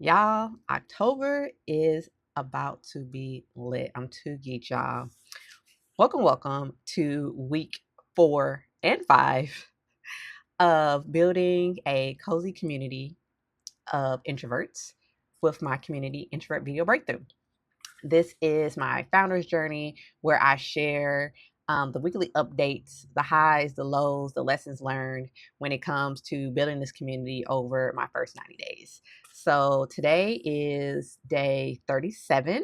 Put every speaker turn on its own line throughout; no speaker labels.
Y'all, October is about to be lit. I'm too geeked, y'all. Welcome to week 4 and 5 of building a cozy community of introverts with my community Introvert Video Breakthrough. This is my founder's journey where I share the weekly updates, the highs, the lows, the lessons learned when it comes to building this community over my first 90 days. So today is day 37,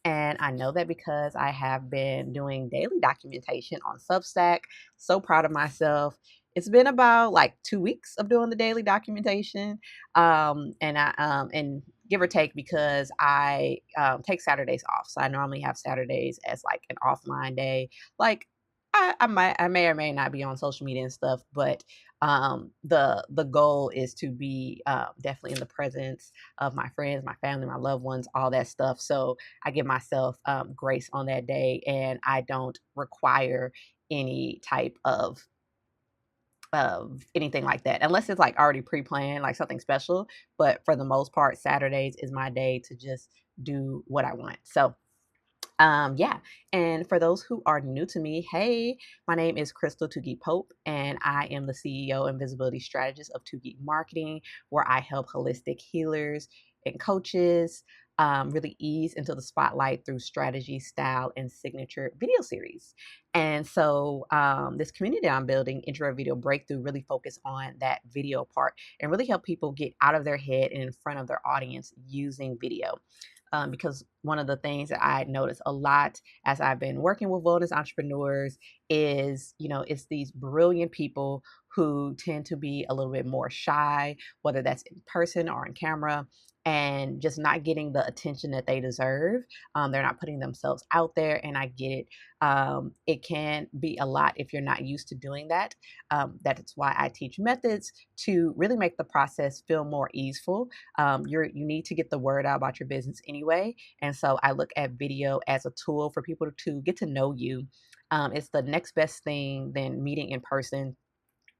and I know that because I have been doing daily documentation on Substack. So proud of myself. It's been about like 2 weeks of doing the daily documentation, and give or take, because I take Saturdays off. So I normally have Saturdays as like an offline day. Like I may or may not be on social media and stuff, but the goal is to be definitely in the presence of my friends, my family, my loved ones, all that stuff. So I give myself grace on that day, and I don't require any type of anything like that, unless it's like already pre-planned, like something special. But for the most part, Saturdays is my day to just do what I want. So yeah. And for those who are new to me, hey, my name is Crystal Tugi Pope, and I am the CEO and visibility strategist of Tugi Marketing, where I help holistic healers and coaches really ease into the spotlight through strategy, style, and signature video series. And so this community I'm building, Introvert Video Breakthrough, really focus on that video part and really help people get out of their head and in front of their audience using video. Because one of the things that I notice a lot as I've been working with wellness entrepreneurs is, it's these brilliant people who tend to be a little bit more shy, whether that's in person or on camera, and just not getting the attention that they deserve. They're not putting themselves out there, and I get it. It can be a lot if you're not used to doing that. That's why I teach methods to really make the process feel more easeful. You need to get the word out about your business anyway, and so I look at video as a tool for people to get to know you. It's the next best thing than meeting in person.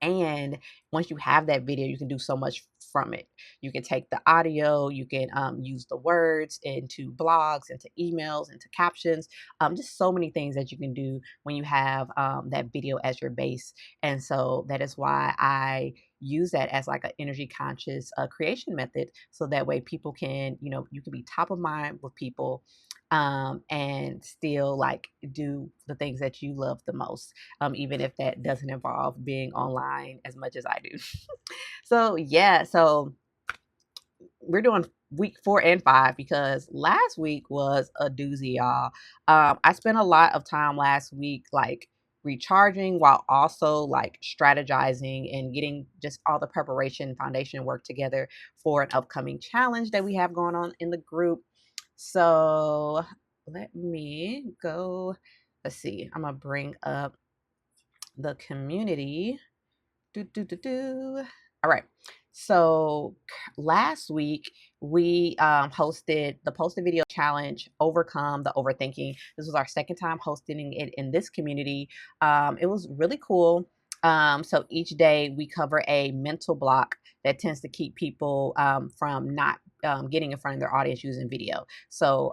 And once you have that video, you can do so much from it. You can take the audio, you can use the words into blogs, into emails, into captions, just so many things that you can do when you have that video as your base. And so that is why I use that as like an energy conscious creation method. So that way people can, you can be top of mind with people, and still like do the things that you love the most, even if that doesn't involve being online as much as I do. So yeah, so we're doing week 4 and 5 because last week was a doozy, y'all. I spent a lot of time last week like recharging while also like strategizing and getting just all the preparation foundation work together for an upcoming challenge that we have going on in the group. So let me go. Let's see. I'm gonna bring up the community. Do, do, do, do. All right. So last week we hosted the posted video challenge, Overcome the Overthinking. This was our second time hosting it in this community. It was really cool. So each day we cover a mental block that tends to keep people from not getting in front of their audience using video. So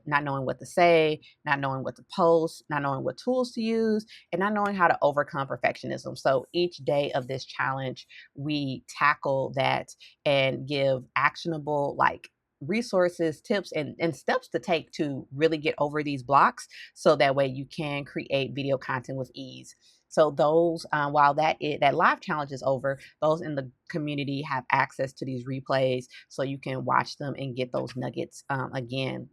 not knowing what to say, not knowing what to post, not knowing what tools to use, and not knowing how to overcome perfectionism. So each day of this challenge, we tackle that and give actionable like resources, tips, and steps to take to really get over these blocks, so that way you can create video content with ease. So those, while that live challenge is over, those in the community have access to these replays, so you can watch them and get those nuggets again.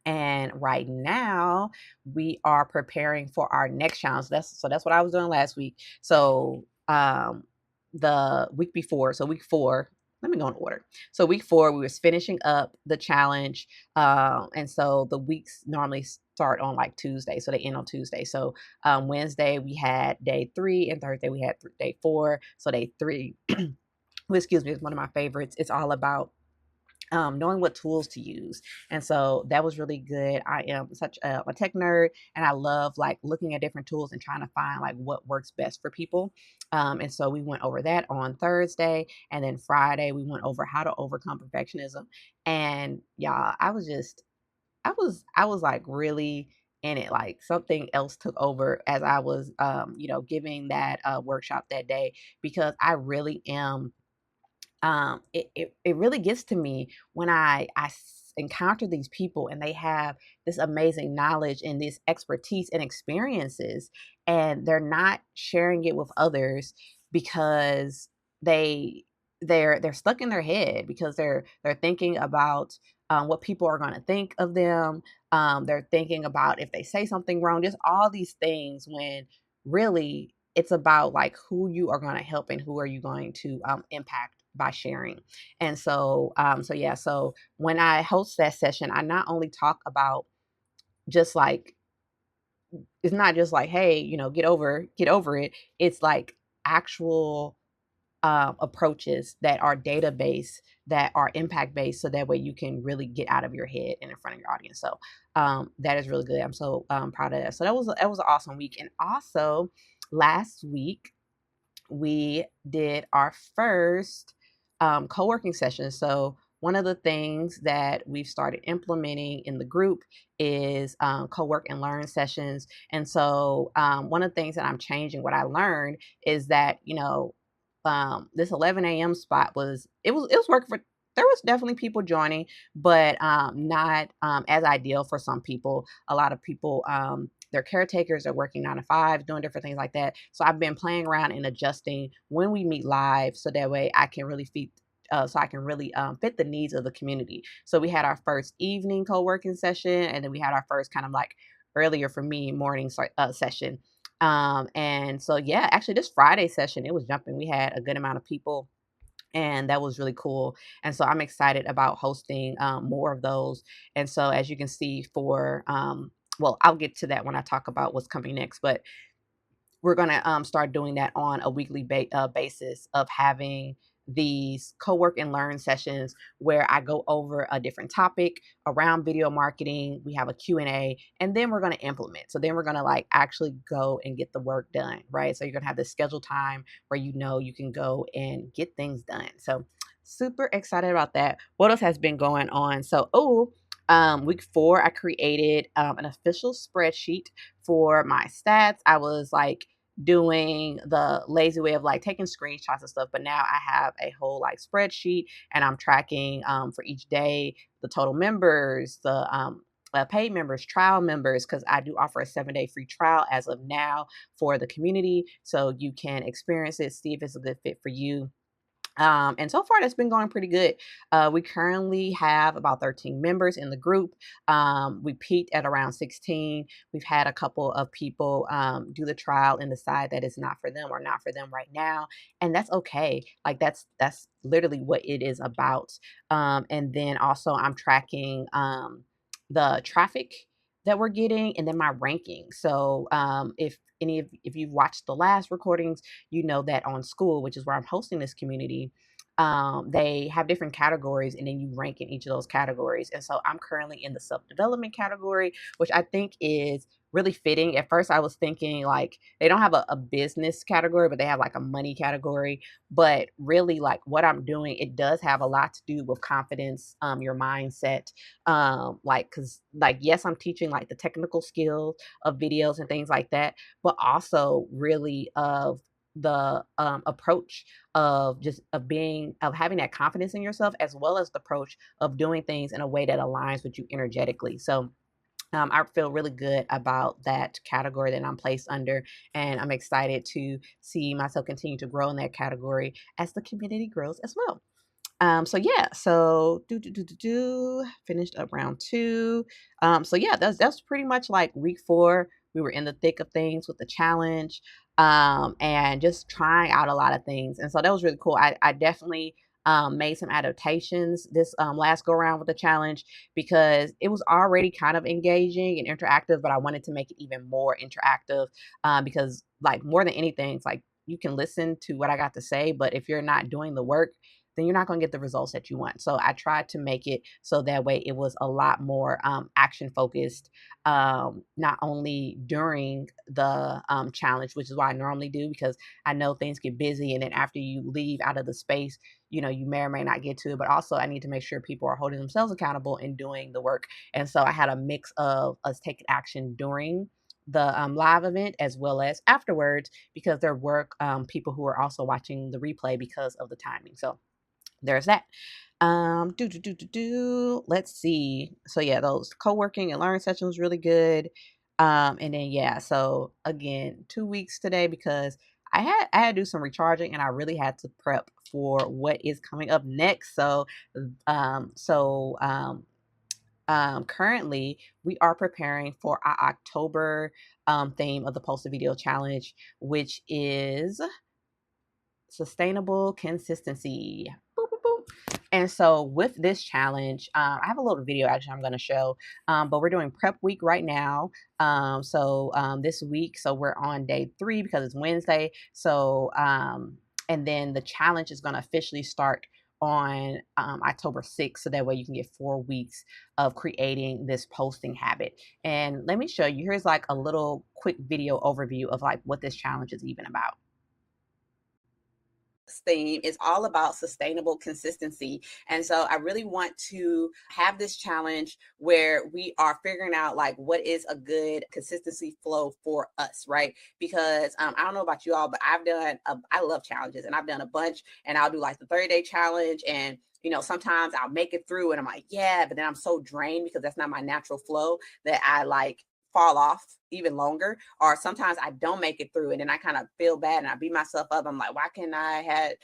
And right now we are preparing for our next challenge. That's what I was doing last week. So the week before, so week 4, let me go in order. So week 4, we was finishing up the challenge. And so the weeks normally start on like Tuesday. So they end on Tuesday. So Wednesday we had day 3, and Thursday we had day 4. So day 3, excuse me, is one of my favorites. It's all about knowing what tools to use. And so that was really good. I am such a tech nerd, and I love like looking at different tools and trying to find like what works best for people. And so we went over that on Thursday, and then Friday we went over how to overcome perfectionism. And y'all, I was like really in it. Like something else took over as I was, giving that workshop that day, because I really am, it really gets to me when encounter these people and they have this amazing knowledge and this expertise and experiences, and they're not sharing it with others because they they're stuck in their head, because they're thinking about what people are going to think of them. They're thinking about if they say something wrong, just all these things, when really it's about like who you are going to help and who are you going to impact by sharing. And so yeah, so when I host that session, I not only talk about just like, it's not just like, hey, get over it. It's like actual approaches that are data based, that are impact based, so that way you can really get out of your head and in front of your audience. So that is really good. I'm so proud of that. So that was an awesome week. And also last week we did our first co-working session. So one of the things that we've started implementing in the group is co-work and learn sessions. And so one of the things that I'm changing, what I learned, is that this 11 a.m. spot was working for. There was definitely people joining, but not as ideal for some people. A lot of people, their caretakers are working 9 to 5, doing different things like that. So I've been playing around and adjusting when we meet live, so that way I can really fit the needs of the community. So we had our first evening co-working session, and then we had our first kind of like earlier for me morning session. And so yeah, actually this Friday session, it was jumping. We had a good amount of people, and that was really cool. And so I'm excited about hosting more of those. And so as you can see, well, I'll get to that when I talk about what's coming next, but we're going to start doing that on a weekly basis, of having these co-work and learn sessions where I go over a different topic around video marketing. We have a Q&A, and then we're going to implement. So then we're going to like actually go and get the work done, right? So you're going to have this scheduled time where you can go and get things done. So super excited about that. What else has been going on? So, week 4, I created an official spreadsheet for my stats. I was like doing the lazy way of like taking screenshots and stuff, but now I have a whole like spreadsheet, and I'm tracking for each day the total members, the paid members, trial members, because I do offer a 7-day free trial as of now for the community, so you can experience it, see if it's a good fit for you. And so far, that's been going pretty good. We currently have about 13 members in the group. We peaked at around 16. We've had a couple of people do the trial and decide that it's not for them or not for them right now, and that's okay. Like that's literally what it is about. And then also, I'm tracking the traffic that we're getting, and then my ranking. So if you've watched the last recordings, you know that on School, which is where I'm hosting this community, they have different categories, and then you rank in each of those categories. And so I'm currently in the self-development category, which I think is really fitting. At first, I was thinking like they don't have a business category, but they have like a money category. But really, like what I'm doing, it does have a lot to do with confidence, your mindset. Because like, yes, I'm teaching like the technical skills of videos and things like that, but also really of the approach of having that confidence in yourself, as well as the approach of doing things in a way that aligns with you energetically. So I feel really good about that category that I'm placed under, and I'm excited to see myself continue to grow in that category as the community grows as well. So yeah, so finished up round 2. So yeah, that's pretty much like week 4. We were in the thick of things with the challenge, and just trying out a lot of things, and so that was really cool. I definitely made some adaptations this last go around with the challenge, because it was already kind of engaging and interactive, but I wanted to make it even more interactive, because like more than anything, it's like you can listen to what I got to say, but if you're not doing the work, then you're not going to get the results that you want. So I tried to make it so that way it was a lot more action focused, not only during the challenge, which is what I normally do, because I know things get busy. And then after you leave out of the space, you may or may not get to it. But also, I need to make sure people are holding themselves accountable and doing the work. And so I had a mix of us taking action during the live event as well as afterwards, because there were people who were also watching the replay because of the timing. So there's that. Let's see. So yeah, those co-working and learn sessions was really good. And then yeah, so again, 2 weeks today because I had to do some recharging and I really had to prep for what is coming up next. Um, so um, currently we are preparing for our October theme of the Posted Video Challenge, which is sustainable consistency. Boop, boop, boop. And so with this challenge, I have a little video actually I'm going to show, but we're doing prep week right now. This week, so we're on day 3 because it's Wednesday. And then the challenge is going to officially start on October 6th. So that way you can get 4 weeks of creating this posting habit. And let me show you, here's like a little quick video overview of like what this challenge is even about. Theme is all about sustainable consistency. And so I really want to have this challenge where we are figuring out like what is a good consistency flow for us, right? Because I don't know about you all, but I love challenges and I've done a bunch, and I'll do like the 30-day challenge, and sometimes I'll make it through and I'm like, yeah, but then I'm so drained because that's not my natural flow that I like fall off even longer. Or sometimes I don't make it through and then I kind of feel bad and I beat myself up. I'm like, why can't I had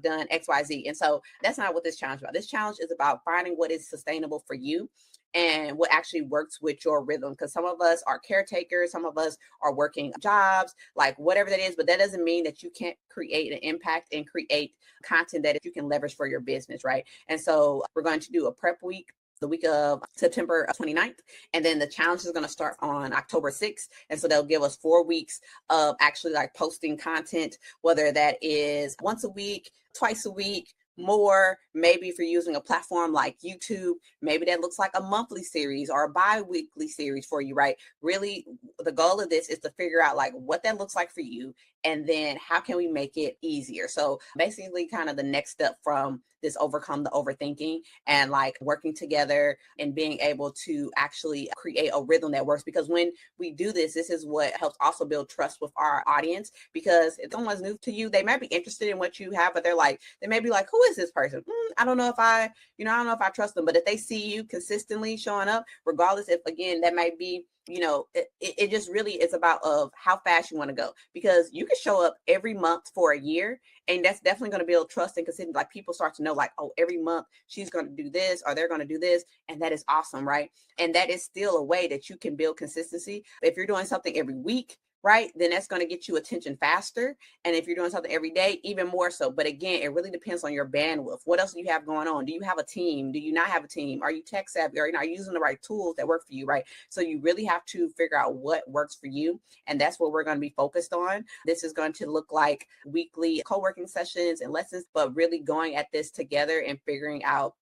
done XYZ? And so that's not what this challenge is about. This challenge is about finding what is sustainable for you and what actually works with your rhythm, because some of us are caretakers, some of us are working jobs, like whatever that is, but that doesn't mean that you can't create an impact and create content that you can leverage for your business, right? And so we're going to do a prep week the week of September 29th. And then the challenge is going to start on October 6th. And so they'll give us 4 weeks of actually like posting content, whether that is once a week, twice a week, more. Maybe if you're using a platform like YouTube, maybe that looks like a monthly series or a bi-weekly series for you, right? Really, the goal of this is to figure out like what that looks like for you, and then how can we make it easier? So basically kind of the next step from this overcome the overthinking and like working together and being able to actually create a rhythm that works. Because when we do this, this is what helps also build trust with our audience, because if someone's new to you, they might be interested in what you have, but they may be like, who is this person? I don't know if I don't know if I trust them. But if they see you consistently showing up, regardless if again that might be it just really is about of how fast you want to go, because you can show up every month for a year, and that's definitely going to build trust and consistency. Like people start to know like, oh, every month she's going to do this or they're going to do this, and that is awesome, right? And that is still a way that you can build consistency. If you're doing something every week, right, then that's going to get you attention faster. And if you're doing something every day, even more so. But again, it really depends on your bandwidth. What else do you have going on? Do you have a team? Do you not have a team? Are you tech savvy? Are you using the right tools that work for you, right? So you really have to figure out what works for you. And that's what we're going to be focused on. This is going to look like weekly co-working sessions and lessons, but really going at this together and figuring out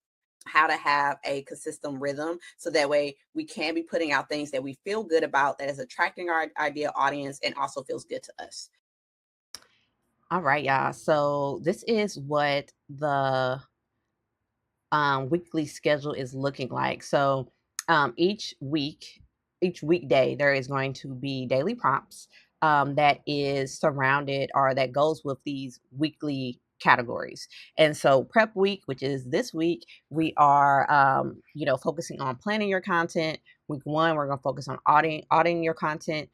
how to have a consistent rhythm, so that way we can be putting out things that we feel good about, that is attracting our ideal audience and also feels good to us. All right, y'all. So this is what the weekly schedule is looking like. So each week, each weekday, there is going to be daily prompts that is surrounded or that goes with these weekly categories. And so prep week, which is this week, we are focusing on planning your content. Week 1, we're going to focus on auditing your content.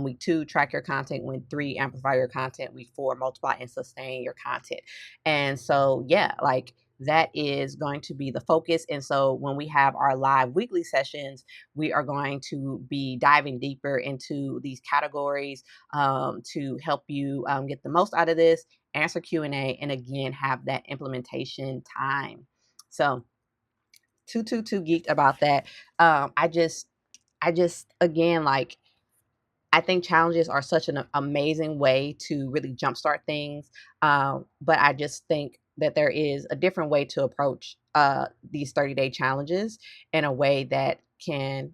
Week 2, track your content. Week 3, amplify your content. Week 4, multiply and sustain your content. And so yeah, like that is going to be the focus. And so when we have our live weekly sessions, we are going to be diving deeper into these categories to help you get the most out of this, answer Q&A, and again, have that implementation time. So too geeked about that. I just again, like, I think challenges are such an amazing way to really jumpstart things. But I just think that there is a different way to approach these 30-day challenges in a way that can,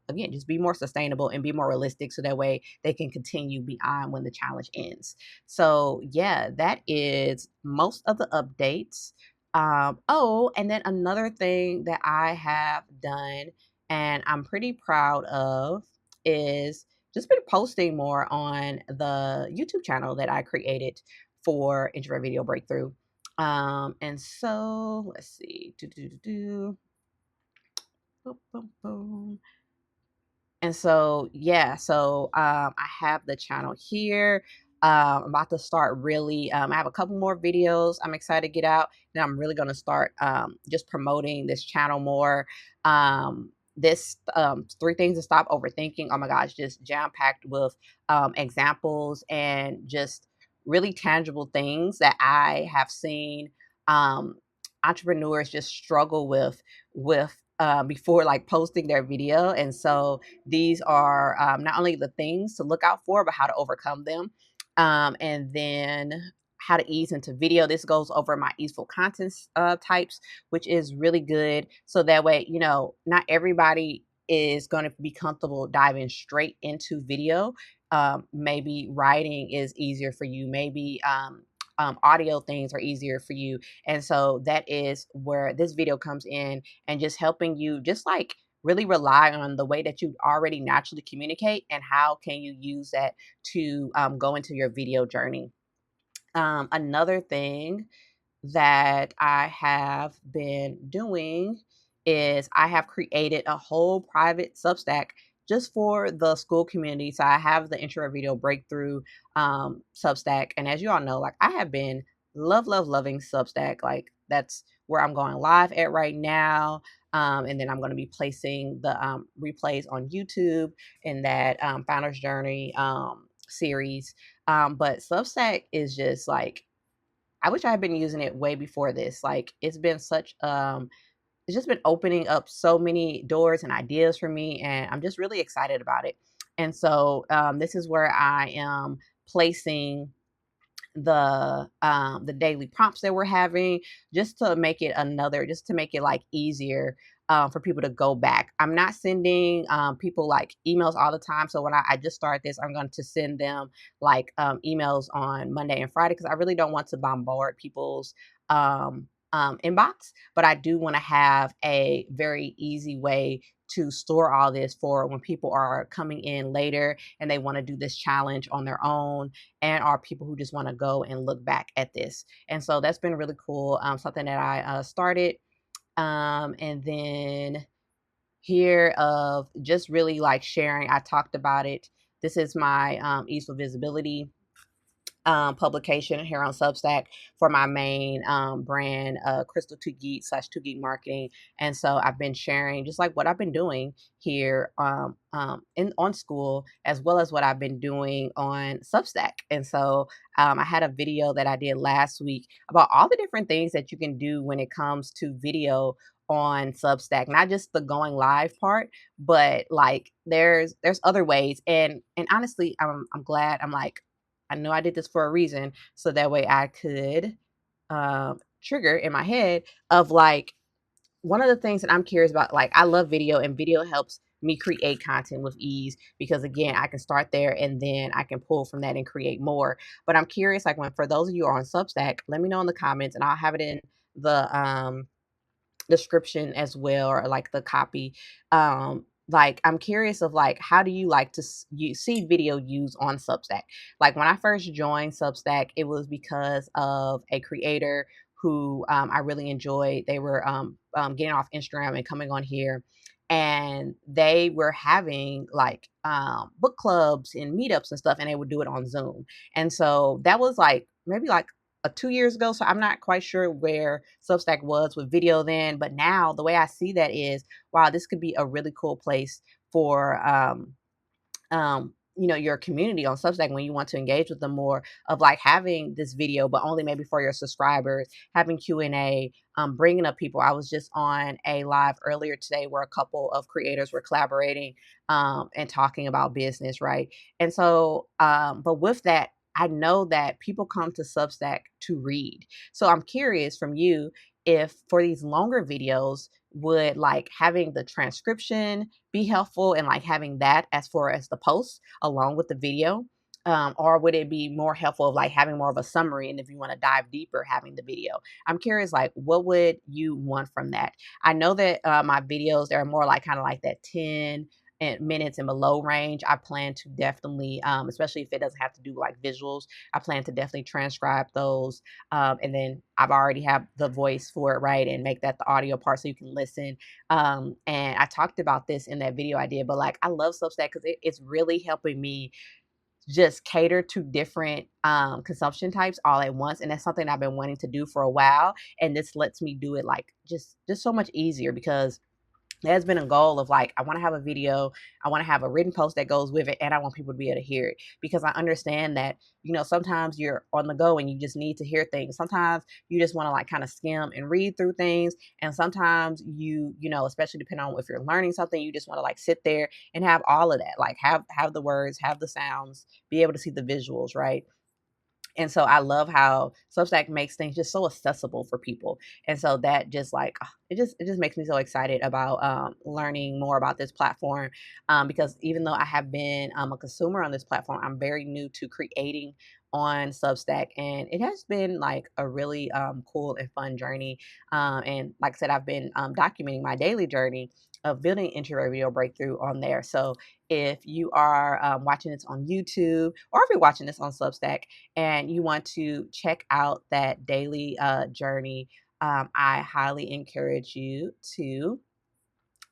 again, just be more sustainable and be more realistic so that way they can continue beyond when the challenge ends. So, yeah, that is most of the updates. Oh, and then another thing that I have done and I'm pretty proud of is just been posting more on the YouTube channel that I created for Introvert Video Breakthrough. And so let's see. Boom, boom, boom. And so, yeah, so I have the channel here. I'm about to start really, I have a couple more videos I'm excited to get out. Then I'm really going to start just promoting this channel more. This three things to stop overthinking. Oh my gosh, just jam packed with examples and just really tangible things that I have seen entrepreneurs just struggle with before like posting their video. And so these are not only the things to look out for, but how to overcome them. And then how to ease into video. This goes over my easeful content types, which is really good. So that way, not everybody is going to be comfortable diving straight into video. Maybe writing is easier for you. Maybe audio things are easier for you. And so that is where this video comes in and just helping you just like really rely on the way that you already naturally communicate and how can you use that to go into your video journey. Another thing that I have been doing is I have created a whole private Substack just for the school community. So I have the Intro Video Breakthrough Substack. And as you all know, like I have been loving Substack. Like that's where I'm going live at right now. And then I'm going to be placing the replays on YouTube in that Founder's Journey series. But Substack is just like, I wish I had been using it way before this. Like it's been such it's just been opening up so many doors and ideas for me and I'm just really excited about it. And so this is where I am placing the daily prompts that we're having just to make it like easier for people to go back. I'm not sending people like emails all the time. So when I just start this, I'm going to send them like emails on Monday and Friday because I really don't want to bombard people's inbox, but I do want to have a very easy way to store all this for when people are coming in later and they want to do this challenge on their own and are people who just want to go and look back at this. And so that's been really cool. Something that I started. And then here of just really like sharing, I talked about it. This is my easeful visibility publication here on Substack for my main brand, Crystal 2 Geek / 2 Geek Marketing. And so I've been sharing just like what I've been doing here on school, as well as what I've been doing on Substack. And so I had a video that I did last week about all the different things that you can do when it comes to video on Substack, not just the going live part, but like there's other ways. And honestly, I'm glad. I'm like, I know I did this for a reason, so that way I could trigger in my head of like one of the things that I'm curious about. Like I love video, and video helps me create content with ease because again, I can start there and then I can pull from that and create more. But I'm curious, like for those of you who are on Substack, let me know in the comments, and I'll have it in the description as well, or like the copy. Like I'm curious of like how do you like to you see video used on Substack? Like when I first joined Substack, it was because of a creator who I really enjoyed. They were getting off Instagram and coming on here, and they were having like book clubs and meetups and stuff, and they would do it on Zoom. And so that was like maybe like 2 years ago. So I'm not quite sure where Substack was with video then, but now the way I see that is, wow, this could be a really cool place for your community on Substack when you want to engage with them more, of like having this video, but only maybe for your subscribers, having Q&A, bringing up people. I was just on a live earlier today where a couple of creators were collaborating and talking about business, right? And so, but with that, I know that people come to Substack to read. So I'm curious from you if for these longer videos, would like having the transcription be helpful and like having that as far as the post along with the video? Or would it be more helpful of like having more of a summary? And if you want to dive deeper, having the video. I'm curious, like, what would you want from that? I know that my videos, they're more like kind of like that 10 and minutes and below range. I plan to definitely, especially if it doesn't have to do like visuals, I plan to definitely transcribe those. And then I've already have the voice for it, right? And make that the audio part so you can listen. And I talked about this in that video I did, but like I love Substack because it's really helping me just cater to different consumption types all at once, and that's something I've been wanting to do for a while, and this lets me do it like just so much easier because there's been a goal of like I want to have a video, I want to have a written post that goes with it, and I want people to be able to hear it because I understand that, you know, sometimes you're on the go and you just need to hear things. Sometimes you just want to like kind of skim and read through things, and sometimes you know, especially depending on if you're learning something, you just want to like sit there and have all of that, like have the words, have the sounds, be able to see the visuals, right? And so I love how Substack makes things just so accessible for people. And so that just like it just makes me so excited about learning more about this platform, because even though I have been a consumer on this platform, I'm very new to creating on Substack, and it has been like a really cool and fun journey. And like I said, I've been documenting my daily journey of building introvert video breakthrough on there. So if you are watching this on YouTube, or if you're watching this on Substack and you want to check out that daily journey, I highly encourage you to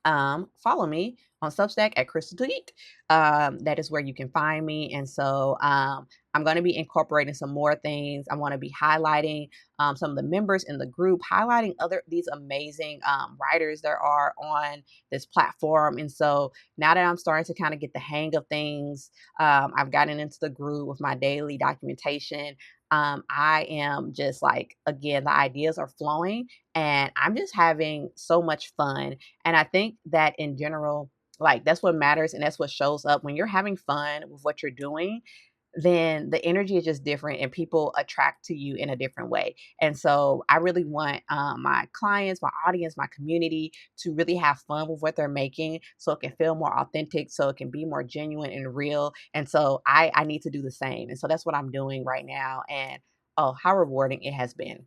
follow me on Substack at Crystal to Geek. That is where you can find me. And so I'm going to be incorporating some more things. I want to be highlighting some of the members in the group, highlighting other these amazing writers there are on this platform. And so now that I'm starting to kind of get the hang of things, I've gotten into the groove with my daily documentation. I am just like, again, the ideas are flowing and I'm just having so much fun. And I think that in general, like that's what matters and that's what shows up when you're having fun with what you're doing, then the energy is just different and people attract to you in a different way. And so I really want my clients, my audience, my community to really have fun with what they're making so it can feel more authentic, so it can be more genuine and real. And so I need to do the same. And so that's what I'm doing right now. And oh, how rewarding it has been.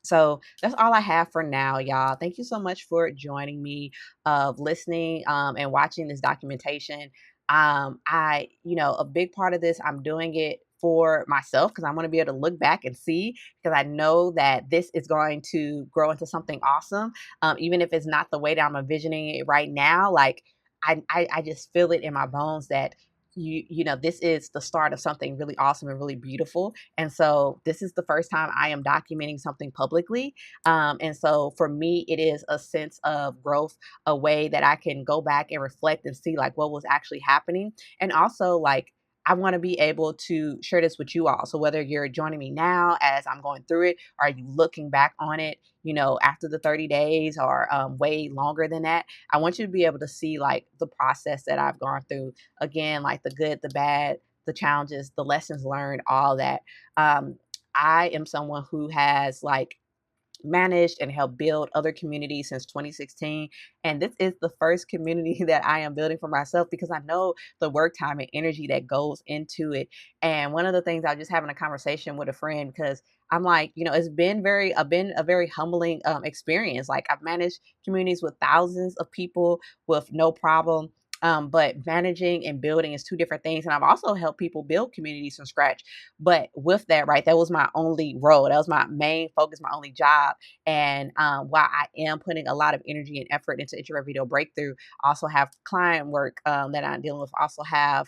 So that's all I have for now, y'all. Thank you so much for joining me, of listening and watching this documentation. You know, a big part of this, I'm doing it for myself because I want to be able to look back and see, because I know that this is going to grow into something awesome. Even if it's not the way that I'm envisioning it right now, like I just feel it in my bones that you know, this is the start of something really awesome and really beautiful. And so this is the first time I am documenting something publicly. And so for me, it is a sense of growth, a way that I can go back and reflect and see like what was actually happening. And also like, I want to be able to share this with you all. So whether you're joining me now as I'm going through it, or are you looking back on it, you know, after the 30 days or way longer than that, I want you to be able to see like the process that I've gone through. Again, like the good, the bad, the challenges, the lessons learned, all that. Um, I am someone who has like managed and helped build other communities since 2016. And this is the first community that I am building for myself because I know the work time and energy that goes into it. And one of the things I was just having a conversation with a friend because I'm like, you know, it's been a very humbling experience. Like I've managed communities with thousands of people with no problem. But managing and building is two different things. And I've also helped people build communities from scratch. But with that, right, that was my only role. That was my main focus, my only job. And while I am putting a lot of energy and effort into Introvert Video Breakthrough, I also have client work that I'm dealing with. I also have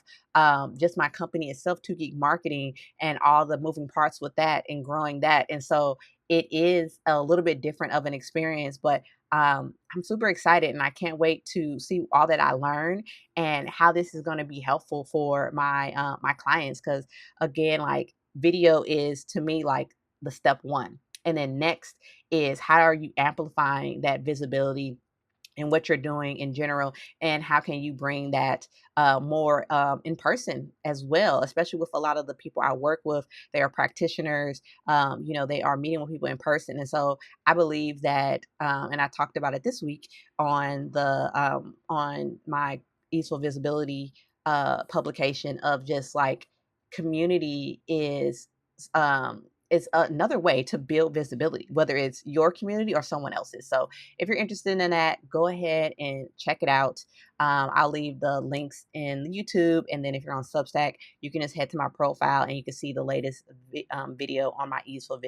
just my company itself, 2Geek Marketing, and all the moving parts with that and growing that. And so it is a little bit different of an experience, but I'm super excited and I can't wait to see all that I learn and how this is going to be helpful for my clients. Because again, like video is to me like the step one, and then next is how are you amplifying that visibility and what you're doing in general, and how can you bring that more in person as well, especially with a lot of the people I work with. They are practitioners. They are meeting with people in person, and so I believe that, and I talked about it this week on the on my easeful visibility publication, of just like community is another way to build visibility, whether it's your community or someone else's. So if you're interested in that, go ahead and check it out. I'll leave the links in YouTube. And then if you're on Substack, you can just head to my profile and you can see the latest video on my easeful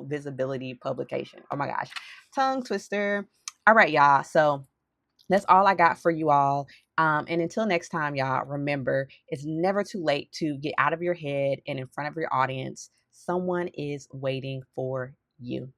visibility publication. Oh my gosh, tongue twister. All right, y'all. So that's all I got for you all. And until next time, y'all, remember, it's never too late to get out of your head and in front of your audience. Someone is waiting for you.